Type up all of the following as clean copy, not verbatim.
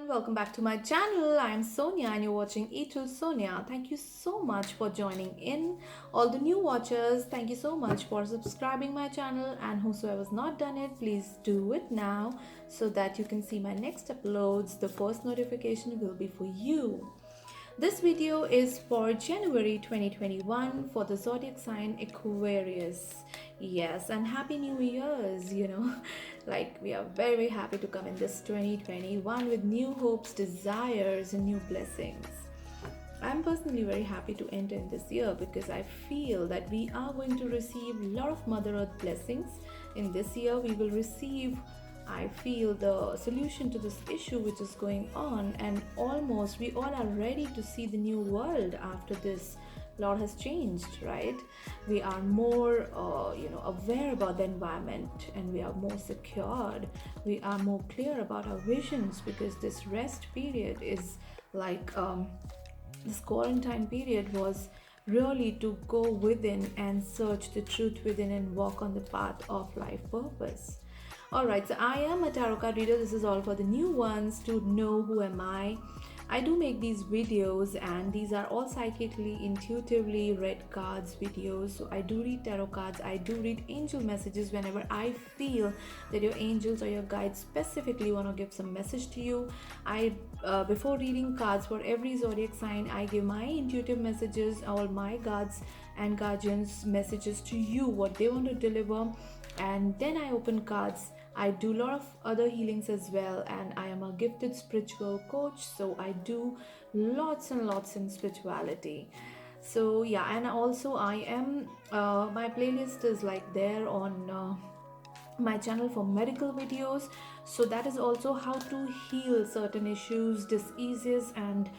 welcome back to my channel. I am Sonia and you're watching E2 Sonia. Thank you so much for joining in. All the new watchers, thank you so much for subscribing my channel, and whosoever's not done it, please do it now so that you can see my next uploads. The first notification will be for you. This video is for January 2021 for the zodiac sign Aquarius. Yes, and happy new year's, like we are very happy to come in this 2021 with new hopes, desires and new blessings. I'm personally very happy to enter in this year because I feel that we are going to receive a lot of Mother Earth blessings. In this year, we will receive, I feel, the solution to this issue which is going on, and almost we all are ready to see the new world after this. Lot has changed, right? We are more, aware about the environment, and we are more secured. We are more clear about our visions because this rest period is like this quarantine period was really to go within and search the truth within and walk on the path of life purpose. Alright, so I am a tarot card reader. This is all for the new ones to know who am I. I do make these videos and these are all psychically, intuitively read cards videos. So I do read tarot cards, I do read angel messages whenever I feel that your angels or your guides specifically want to give some message to you. Before reading cards for every zodiac sign, I give my intuitive messages, all my guides and guardians messages to you, what they want to deliver, and then I open cards. I do a lot of other healings as well, and I am a gifted spiritual coach, so I do lots and lots in spirituality. So yeah, and also I am my playlist is like there on my channel for medical videos, so that is also how to heal certain issues, diseases and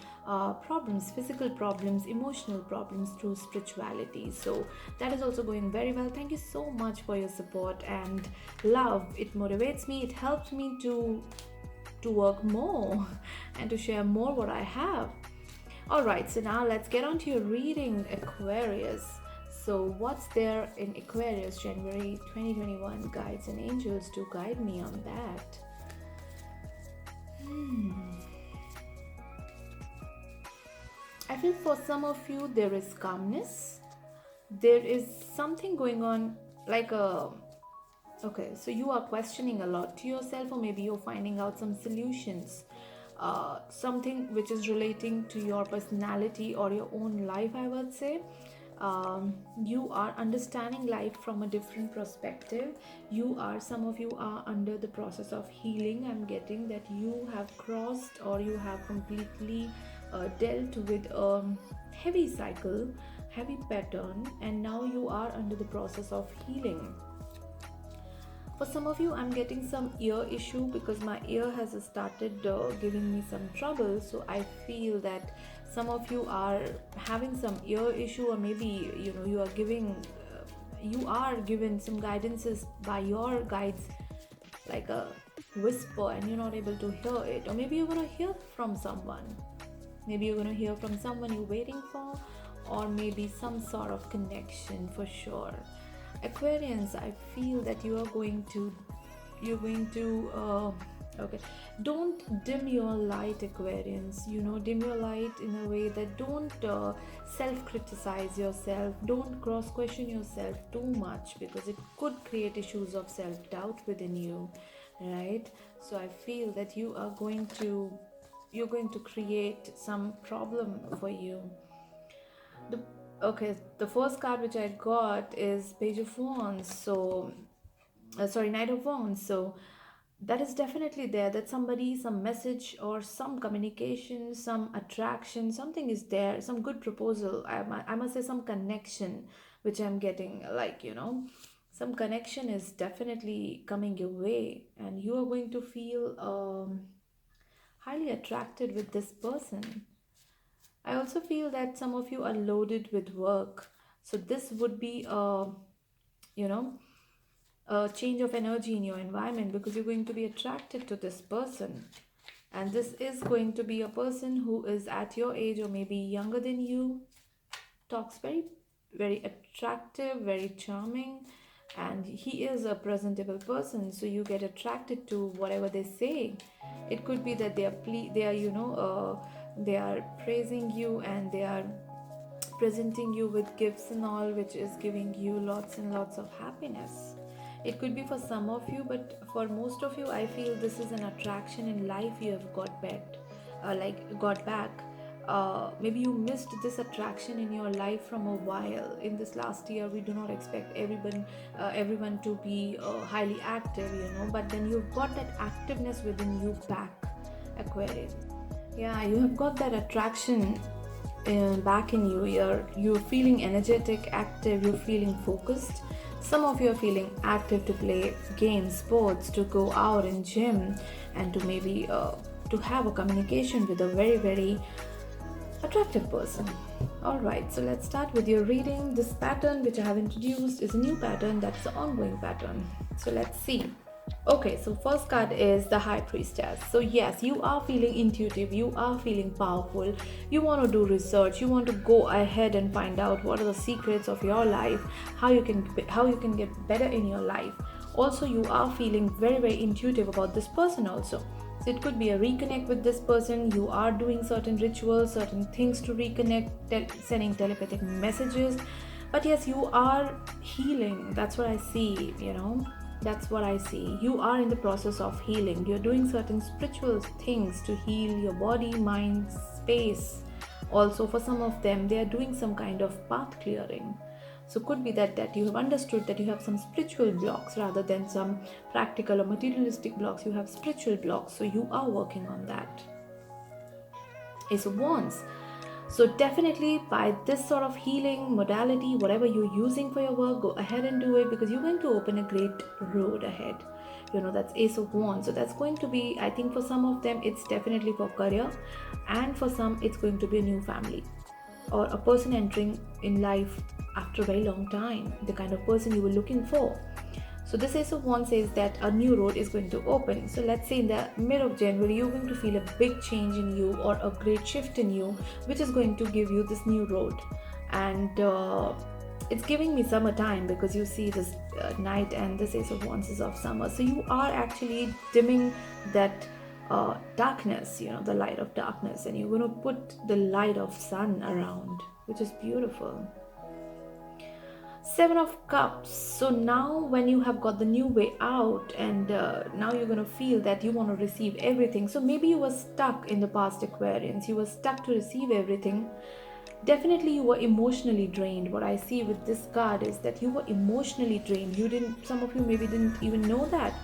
problems, physical problems, emotional problems through spirituality. So that is also going very well. Thank you so much for your support and love. It motivates me, it helps me to work more and to share more what I have. All right, so now let's get on to your reading, Aquarius. So, what's there in Aquarius January 2021? Guides and angels to guide me on that. I feel for some of you there is calmness. There is something going on, like a. Okay, so you are questioning a lot to yourself, or maybe you're finding out some solutions. Something which is relating to your personality or your own life, I would say. You are understanding life from a different perspective. Some of you are under the process of healing. I'm getting that you have crossed or you have completely dealt with a heavy cycle, heavy pattern, and now you are under the process of healing. For some of you, I'm getting some ear issue because my ear has started giving me some trouble. So I feel that some of you are having some ear issue, or maybe you are given some guidances by your guides, like a whisper, and you're not able to hear it. Or maybe you're gonna hear from someone. Maybe you're gonna hear from someone you're waiting for, or maybe some sort of connection for sure. Aquarians, I feel that you're going to okay, don't dim your light, Aquarians. Dim your light in a way that don't self-criticize yourself, don't cross-question yourself too much, because it could create issues of self-doubt within you, right? So I feel that you're going to create some problem for you. The first card which I got is Page of Wands. So sorry, Knight of Wands. So that is definitely there, that somebody, some message or some communication, some attraction, something is there, some good proposal, I must say, some connection which I'm getting, like, some connection is definitely coming your way, and you are going to feel highly attracted with this person. I also feel that some of you are loaded with work. So this would be you know, a change of energy in your environment, because you're going to be attracted to this person. And this is going to be a person who is at your age or maybe younger than you, talks very, very attractive, very charming, and he is a presentable person, so you get attracted to whatever they say. It could be that they are they are praising you, and they are presenting you with gifts and all, which is giving you lots and lots of happiness. It could be for some of you, but for most of you, I feel this is an attraction in life you have got back. Maybe you missed this attraction in your life from a while. In this last year, we do not expect everyone to be highly active, but then you've got that activeness within you back, Aquarius. Yeah, you have got that attraction back in you. You're feeling energetic, active. You're feeling focused. Some of you are feeling active to play games, sports, to go out in gym, and to maybe to have a communication with a very very attractive person. All right, so let's start with your reading. This pattern which I have introduced is a new pattern. That's the ongoing pattern. So let's see. Okay, so first card is the High Priestess. So yes, you are feeling intuitive, you are feeling powerful, you want to do research, you want to go ahead and find out what are the secrets of your life, how you can get better in your life. Also, you are feeling very very intuitive about this person also. So it could be a reconnect with this person. You are doing certain rituals, certain things to reconnect, sending telepathic messages. But yes, you are healing. That's what I see. That's what I see. You are in the process of healing. You're doing certain spiritual things to heal your body, mind, space. Also, for some of them, they are doing some kind of path clearing. So could be that you have understood that you have some spiritual blocks rather than some practical or materialistic blocks. You have spiritual blocks, so you are working on that. Ace of Wands. So definitely by this sort of healing modality, whatever you're using for your work, go ahead and do it, because you're going to open a great road ahead. That's Ace of Wands. So that's going to be, I think for some of them, it's definitely for career, and for some, it's going to be a new family or a person entering in life after a very long time, the kind of person you were looking for. So this Ace of Wands says that a new road is going to open. So let's say in the mid of January, you're going to feel a big change in you or a great shift in you, which is going to give you this new road. And it's giving me summertime, because you see this night, and this Ace of Wands is of summer. So you are actually dimming that darkness, the light of darkness, and you're going to put the light of sun around, which is beautiful. Seven of Cups. So now when you have got the new way out, and now you're going to feel that you want to receive everything. So maybe you were stuck in the past, Aquarians. You were stuck to receive everything. Definitely you were emotionally drained. What I see with this card is that you were emotionally drained. Some of you maybe didn't even know that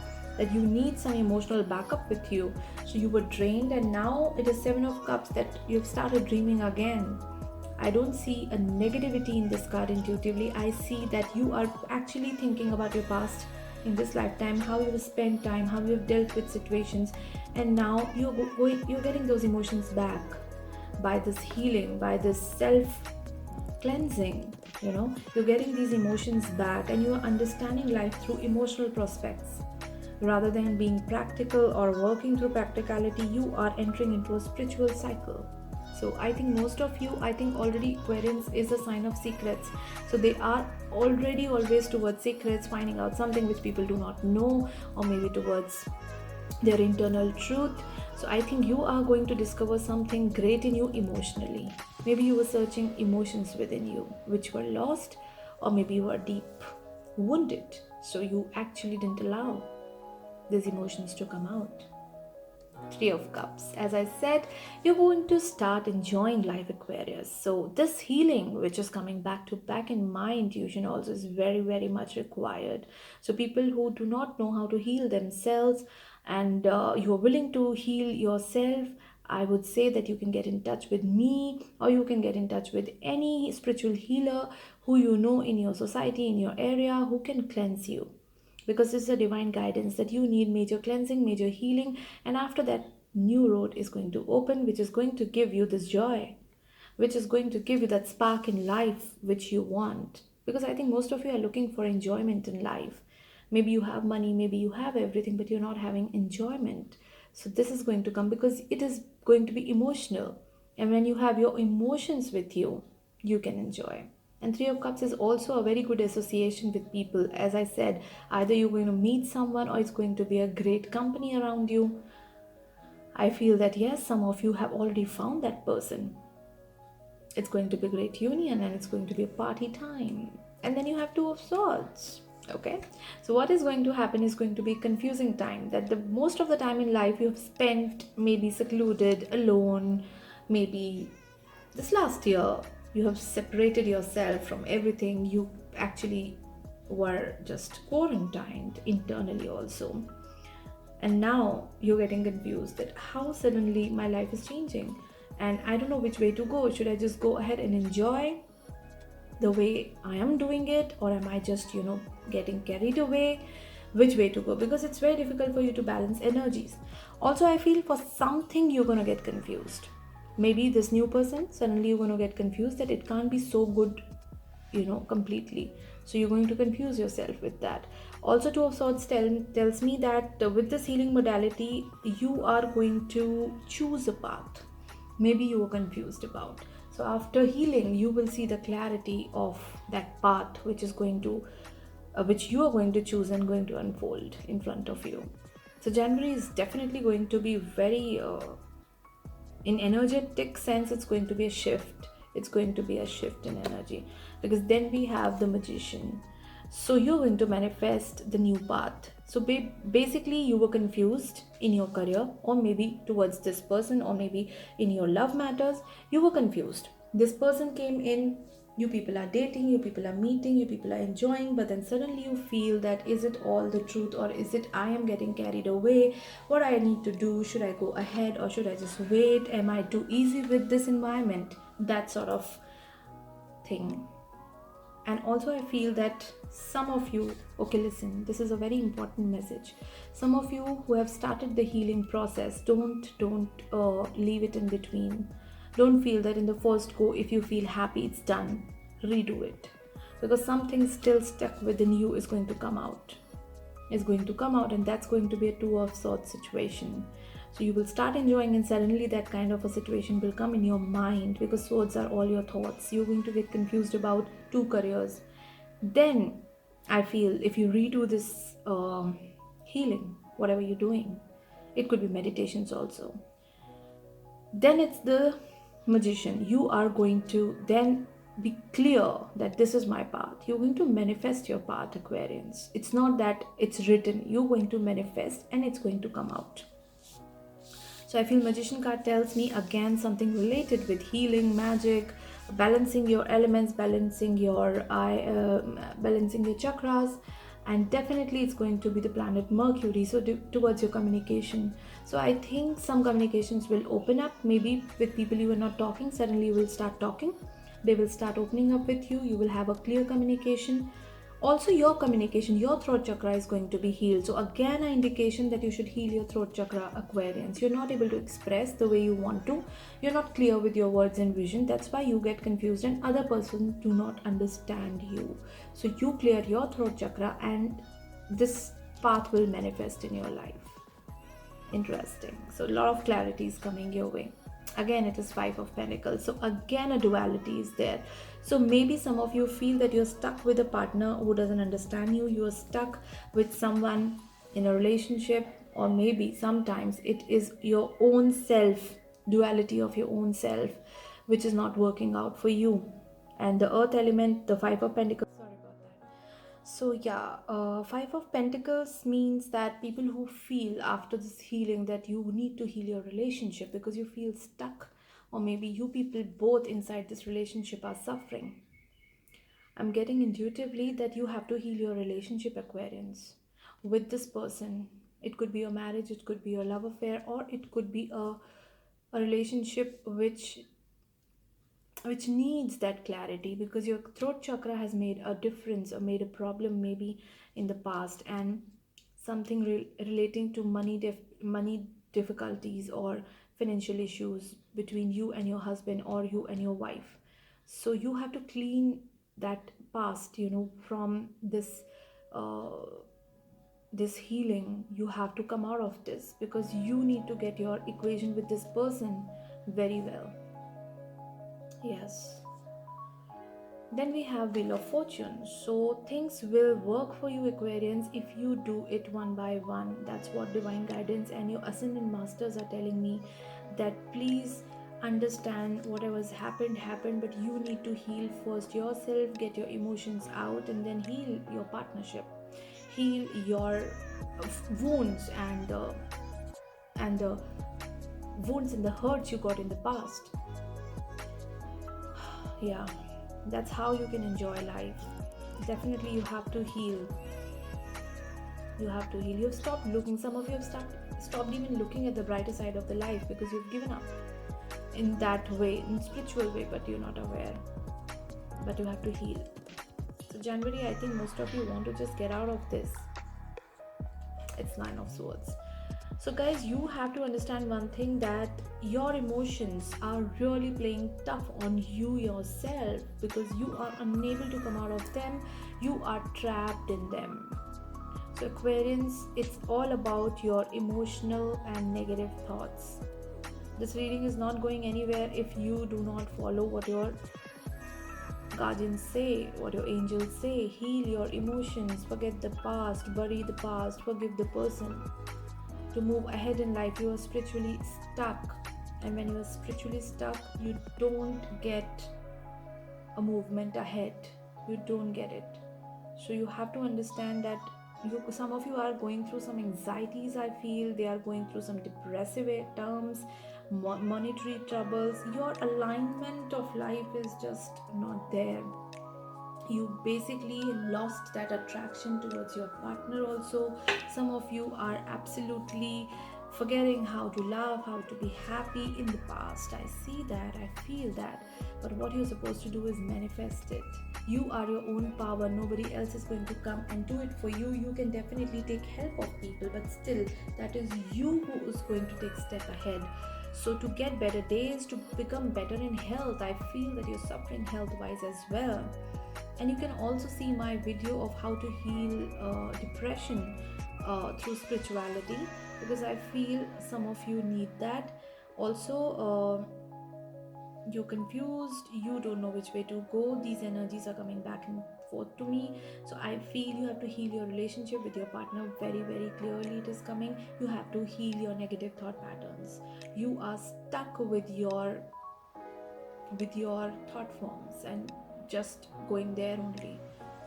you need some emotional backup with you. So you were drained, and now it is Seven of Cups that you've started dreaming again. I don't see a negativity in this card intuitively. I see that you are actually thinking about your past in this lifetime, how you have spent time, how you have dealt with situations, and now you're getting those emotions back by this healing, by this self cleansing. You're getting these emotions back, and you are understanding life through emotional prospects. Rather than being practical or working through practicality, you are entering into a spiritual cycle. So I think most of you, already Aquarians is a sign of secrets. So they are already always towards secrets, finding out something which people do not know, or maybe towards their internal truth. So I think you are going to discover something great in you emotionally. Maybe you were searching emotions within you which were lost, or maybe you were deep wounded. So you actually didn't allow these emotions to come out. Three of Cups. As I said, you're going to start enjoying life, Aquarius. So this healing, which is coming back in my intuition also, is very, very much required. So people who do not know how to heal themselves, and you're willing to heal yourself, I would say that you can get in touch with me, or you can get in touch with any spiritual healer who you know in your society, in your area, who can cleanse you, because this is a divine guidance that you need major cleansing, major healing, and after that, new road is going to open, which is going to give you this joy, which is going to give you that spark in life which you want. Because I think most of you are looking for enjoyment in life. Maybe you have money, maybe you have everything, but you're not having enjoyment. So this is going to come, because it is going to be emotional, and when you have your emotions with you, you can enjoy. And Three of Cups is also a very good association with people. As I said, either you're going to meet someone or it's going to be a great company around you. I feel that yes, some of you have already found that person. It's going to be a great union and it's going to be a party time. And then you have Two of Swords. Okay, so what is going to happen is going to be confusing time, that the most of the time in life you have spent maybe secluded, alone, maybe this last year you have separated yourself from everything. You actually were just quarantined internally also, and now you're getting confused that how suddenly my life is changing and I don't know which way to go. Should I just go ahead and enjoy the way I am doing it, or am I just, getting carried away? Which way to go? Because it's very difficult for you to balance energies. Also, I feel for something you're gonna get confused. Maybe this new person, suddenly you're gonna get confused that it can't be so good, completely. So you're going to confuse yourself with that. Also, Two of Swords tells me that with this healing modality, you are going to choose a path maybe you were confused about. So after healing, you will see the clarity of that path which is going to which you are going to choose and going to unfold in front of you. So January is definitely going to be very in energetic sense, it's going to be a shift. It's going to be a shift in energy, because then we have the Magician. So you're going to manifest the new path. So basically you were confused in your career, or maybe towards this person, or maybe in your love matters you were confused. This person came in, you people are dating, you people are meeting, you people are enjoying, but then suddenly you feel that is it all the truth, or is it I am getting carried away? What I need to do? Should I go ahead or should I just wait? Am I too easy with this environment? That sort of thing. And also I feel that some of you, okay, listen, this is a very important message. Some of you who have started the healing process, don't leave it in between. Don't feel that in the first go, if you feel happy it's done, redo it, because something still stuck within you is going to come out, and that's going to be a Two of Swords situation. So you will start enjoying, and suddenly that kind of a situation will come in your mind, because swords are all your thoughts. You're going to get confused about two careers. Then I feel if you redo this healing, whatever you're doing, it could be meditations also. Then it's the Magician. You are going to then be clear that this is my path. You're going to manifest your path, Aquarians. It's not that it's written, you're going to manifest and it's going to come out. So I feel Magician card tells me again something related with healing, magic, balancing your elements, balancing your chakras, and definitely it's going to be the planet Mercury. So towards your communication. So I think some communications will open up. Maybe with people you were not talking, suddenly you will start talking. They will start opening up with you. You will have a clear communication. Also, your communication, your throat chakra is going to be healed. So again, an indication that you should heal your throat chakra, Aquarians. You're not able to express the way you want to. You're not clear with your words and vision. That's why you get confused and other persons do not understand you. So you clear your throat chakra and this path will manifest in your life. Interesting. So a lot of clarity is coming your way. Again, it is Five of Pentacles. So again, a duality is there. So maybe some of you feel that you're stuck with a partner who doesn't understand you. You're stuck with someone in a relationship, or maybe sometimes it is your own self, duality of your own self, which is not working out for you. And the earth element, the Five of Pentacles. Sorry about that. So yeah, Five of Pentacles means that people who feel after this healing that you need to heal your relationship because you feel stuck, or maybe you people both inside this relationship are suffering. I'm getting intuitively that you have to heal your relationship, Aquarians, with this person. It could be a marriage, it could be a love affair, or it could be a relationship which needs that clarity, because your throat chakra has made a difference or made a problem maybe in the past, and something relating to money difficulties or financial issues between you and your husband or you and your wife. So you have to clean that past, from uh, this healing. You have to come out of this because you need to get your equation with this person very well. Yes. Then we have Wheel of Fortune. So things will work for you, Aquarians, if you do it one by one. That's what divine guidance and your ascendant masters are telling me, that please understand whatever's happened, but you need to heal first yourself, get your emotions out, and then heal your partnership, heal your wounds and the wounds and the hurts you got in the past. Yeah, that's how you can enjoy life. Definitely, you have to heal. You have to heal. You've stopped looking. Some of you have stopped even looking at the brighter side of the life because you've given up in that way, in spiritual way, but you're not aware. But you have to heal. So January, I think most of you want to just get out of this. It's Nine of Swords. So guys, you have to understand one thing, that your emotions are really playing tough on you yourself because you are unable to come out of them. You are trapped in them. So Aquarians, it's all about your emotional and negative thoughts. This reading is not going anywhere if you do not follow what your guardians say, what your angels say. Heal your emotions, forget the past, bury the past, forgive the person. To move ahead in life, you are spiritually stuck, and when you are spiritually stuck, you don't get a movement ahead. You don't get it. So you have to understand that some of you are going through some anxieties. I feel they are going through some depressive terms, monetary troubles. Your alignment of life is just not there. You basically lost that attraction towards your partner also. Some of you are absolutely forgetting how to love, how to be happy in the past. I see that, I feel that. But what you're supposed to do is manifest it. You are your own power. Nobody else is going to come and do it for you. You can definitely take help of people, but still that is you who is going to take step ahead. So to get better days, to become better in health, I feel that you're suffering health wise as well. And you can also see my video of how to heal depression through spirituality, because I feel some of you need that. Also, you're confused, you don't know which way to go, these energies are coming back and forth to me. So I feel you have to heal your relationship with your partner. Very, very clearly it is coming. You have to heal your negative thought patterns. You are stuck with your thought forms and just going there only.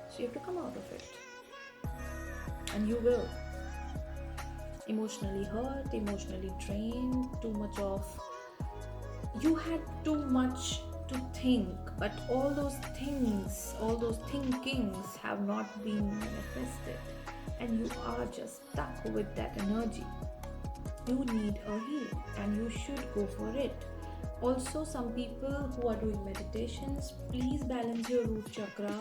So you have to come out of it. And you will. Emotionally hurt, emotionally drained, too much of. You had too much to think, but all those things, all those thinkings have not been manifested. And you are just stuck with that energy. You need a healing and you should go for it. Also, some people who are doing meditations, please balance your root chakra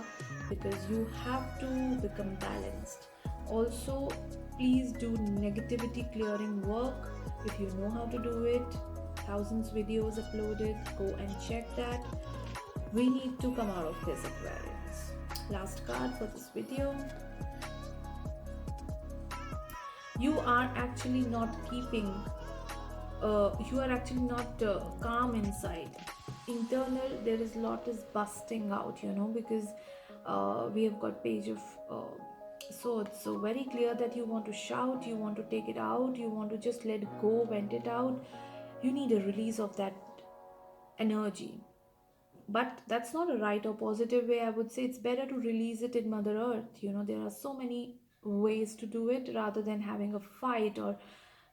because you have to become balanced. Also, please do negativity clearing work if you know how to do it. Thousands videos uploaded, go and check that. We need to come out of this, Aquarians. Last card for this video. You are actually not keeping you are actually not calm inside. Internal, there is lot is busting out, because we have got page of swords. So very clear that you want to shout, you want to take it out, you want to just let go, vent it out. You need a release of that energy. But that's not a right or positive way. I would say it's better to release it in Mother Earth. There are so many ways to do it rather than having a fight, or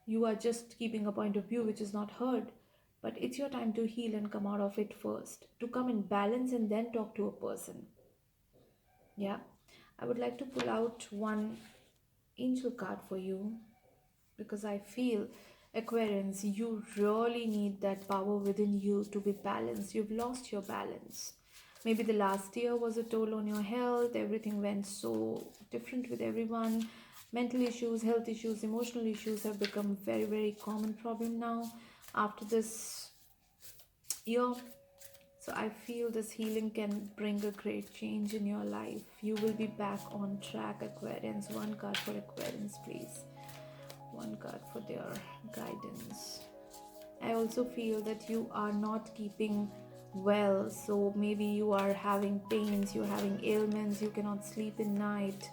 you are just keeping a point of view which is not heard. But it's your time to heal and come out of it first, to come in balance and then talk to a person. Yeah, I would like to pull out one angel card for you because I feel, Aquarians, you really need that power within you to be balanced. You've lost your balance. Maybe the last year was a toll on your health. Everything went so different with everyone. Mental issues, health issues, emotional issues have become very, very common problem now after this year. So I feel this healing can bring a great change in your life. You will be back on track, Aquarians. One card for Aquarians, please. One card for their guidance. I also feel that you are not keeping well. So maybe you are having pains, you're having ailments, you cannot sleep in night.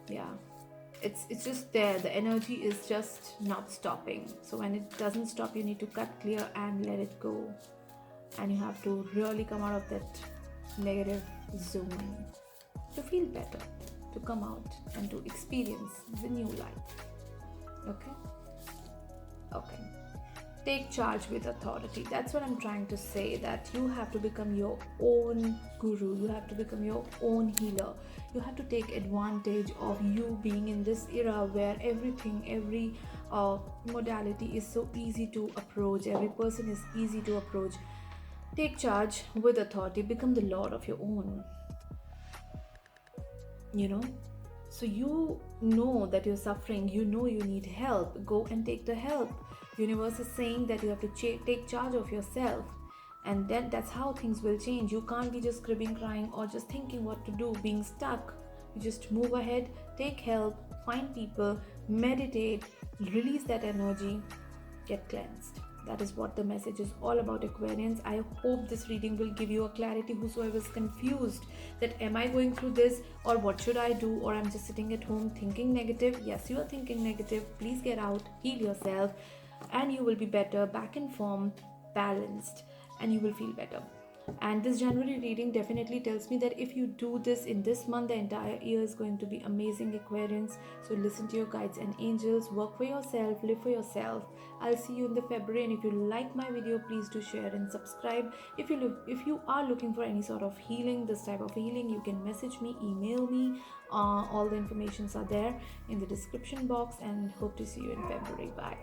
Yeah, it's just there, the energy is just not stopping. So when it doesn't stop, you need to cut clear and let it go, and you have to really come out of that negative zone to feel better, to come out and to experience the new life. Okay. Okay, take charge with authority. That's what I'm trying to say, that you have to become your own guru, you have to become your own healer. You have to take advantage of you being in this era where everything, every modality is so easy to approach, every person is easy to approach. Take charge with authority, become the lord of your own, you know. So you know that you're suffering, you know you need help, go and take the help. Universe is saying that you have to take charge of yourself, and then that's how things will change. You can't be just cribbing, crying, or just thinking what to do, being stuck. You just move ahead, take help, find people, meditate, release that energy, get cleansed. That is what the message is all about, Aquarians. I hope this reading will give you a clarity. Whosoever is confused that am I going through this, or what should I do, or I'm just sitting at home thinking negative. Yes, you are thinking negative. Please get out, heal yourself, and you will be better, back in form, balanced, and you will feel better. And this January reading definitely tells me that if you do this in this month, the entire year is going to be amazing, Aquarians. So listen to your guides and angels, work for yourself, live for yourself. I'll see you in the February, and if you like my video, please do share and subscribe. If you are looking for any sort of healing, this type of healing, you can message me, email me. All the informations are there in the description box, and hope to see you in February. Bye.